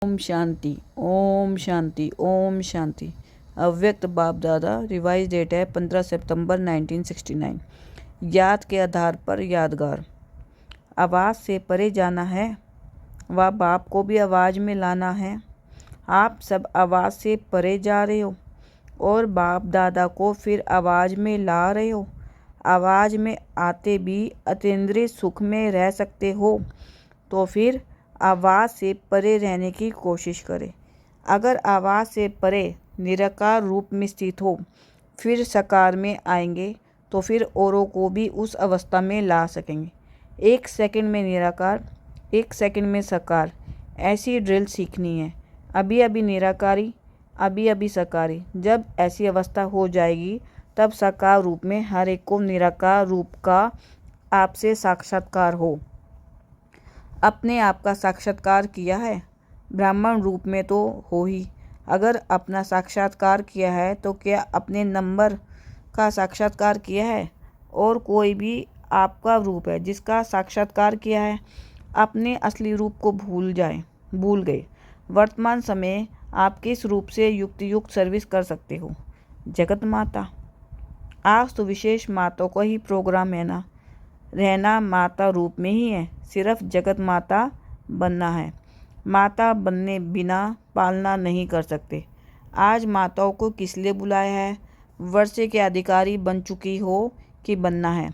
ओम शांति, ओम शांति, ओम शांति। अव्यक्त बाप दादा। रिवाइज डेट है 15 सितंबर 1969। याद के आधार पर यादगार। आवाज़ से परे जाना है व बाप को भी आवाज़ में लाना है। आप सब आवाज़ से परे जा रहे हो और बाप दादा को फिर आवाज़ में ला रहे हो। आवाज़ में आते भी अतीन्द्रिय सुख में रह सकते हो तो फिर आवाज़ से परे रहने की कोशिश करें। अगर आवाज़ से परे निराकार रूप में स्थित हो फिर साकार में आएंगे तो फिर औरों को भी उस अवस्था में ला सकेंगे। 1 सेकंड में निराकार, 1 सेकंड में साकार, ऐसी ड्रिल सीखनी है। अभी अभी निराकारी, अभी अभी साकारी। जब ऐसी अवस्था हो जाएगी तब साकार रूप में हर एक को निराकार रूप का आपसे साक्षात्कार हो। अपने आप का साक्षात्कार किया है ब्राह्मण रूप में तो हो ही। अगर अपना साक्षात्कार किया है तो क्या अपने नंबर का साक्षात्कार किया है? और कोई भी आपका रूप है जिसका साक्षात्कार किया है। अपने असली रूप को भूल गए। वर्तमान समय आप किस रूप से युक्त सर्विस कर सकते हो? जगत माता। आज तो विशेष माताओं का ही प्रोग्राम है ना। रहना माता रूप में ही है, सिर्फ जगत माता बनना है। माता बनने बिना पालना नहीं कर सकते। आज माताओं को किस लिए बुलाया है? वर्षे के अधिकारी बन चुकी हो कि बनना है?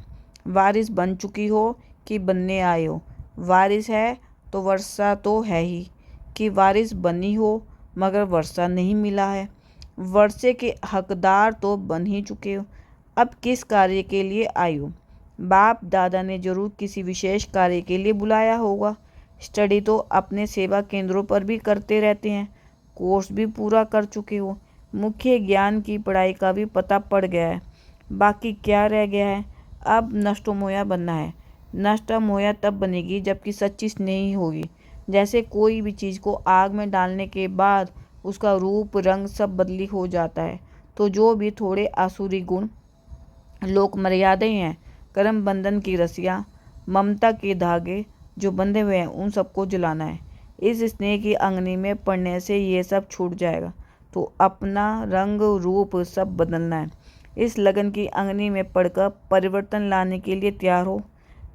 वारिस बन चुकी हो कि बनने आए हो? वारिस है तो वर्षा तो है ही कि वारिस बनी हो मगर वर्षा नहीं मिला है। वर्षे के हकदार तो बन ही चुके हो। अब किस कार्य के लिए आई हो? बाप दादा ने जरूर किसी विशेष कार्य के लिए बुलाया होगा। स्टडी तो अपने सेवा केंद्रों पर भी करते रहते हैं। कोर्स भी पूरा कर चुके हो। मुख्य ज्ञान की पढ़ाई का भी पता पड़ गया है। बाकी क्या रह गया है? अब नष्टोमोया बनना है। नष्टोमोया तब बनेगी जबकि सच्ची स्नेही होगी। जैसे कोई भी चीज़ को आग में डालने के बाद उसका रूप रंग सब बदली हो जाता है, तो जो भी थोड़े आसुरी गुण, लोक मर्यादाएं हैं, कर्म बंधन की रस्सियाँ, ममता के धागे जो बंधे हुए हैं, उन सबको जलाना है। इस स्नेह की अग्नि में पड़ने से ये सब छूट जाएगा। तो अपना रंग रूप सब बदलना है। इस लगन की अग्नि में पड़कर परिवर्तन लाने के लिए तैयार हो।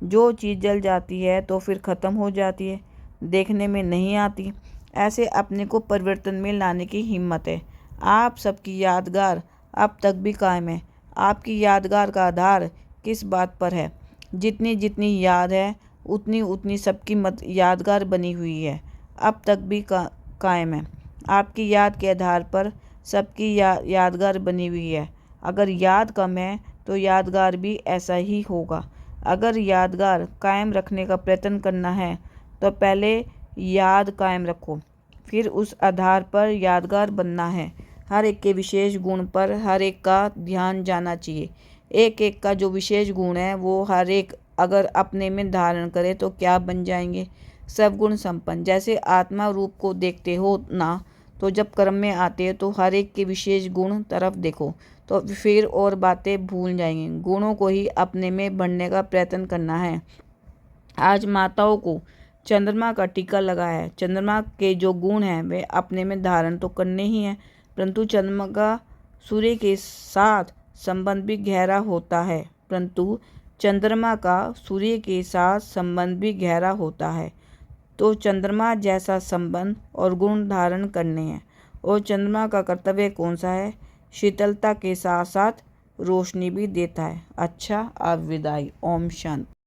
जो चीज़ जल जाती है तो फिर ख़त्म हो जाती है, देखने में नहीं आती। ऐसे अपने को परिवर्तन में लाने की हिम्मत है। आप सबकी यादगार अब तक भी कायम है। आपकी यादगार का आधार किस बात पर है? जितनी जितनी याद है उतनी उतनी सबकी यादगार बनी हुई है, अब तक भी कायम है। आपकी याद के आधार पर सबकी यादगार बनी हुई है। अगर याद कम है तो यादगार भी ऐसा ही होगा। अगर यादगार कायम रखने का प्रयत्न करना है तो पहले याद कायम रखो, फिर उस आधार पर यादगार बनना है। हर एक के विशेष गुण पर हर एक का ध्यान जाना चाहिए। एक एक का जो विशेष गुण है वो हर एक अगर अपने में धारण करे तो क्या बन जाएंगे? सब गुण संपन्न। जैसे आत्मा रूप को देखते हो ना, तो जब कर्म में आते हो तो हर एक के विशेष गुण तरफ देखो तो फिर और बातें भूल जाएंगे। गुणों को ही अपने में बढ़ने का प्रयत्न करना है। आज माताओं को चंद्रमा का टीका लगाया है। चंद्रमा के जो गुण हैं वे अपने में धारण तो करने ही हैं, परंतु चंद्रमा का सूर्य के साथ संबंध भी गहरा होता है। तो चंद्रमा जैसा संबंध और गुण धारण करने हैं। और चंद्रमा का कर्तव्य कौन सा है? शीतलता के साथ साथ रोशनी भी देता है। अच्छा, अब विदाई। ओम शांति।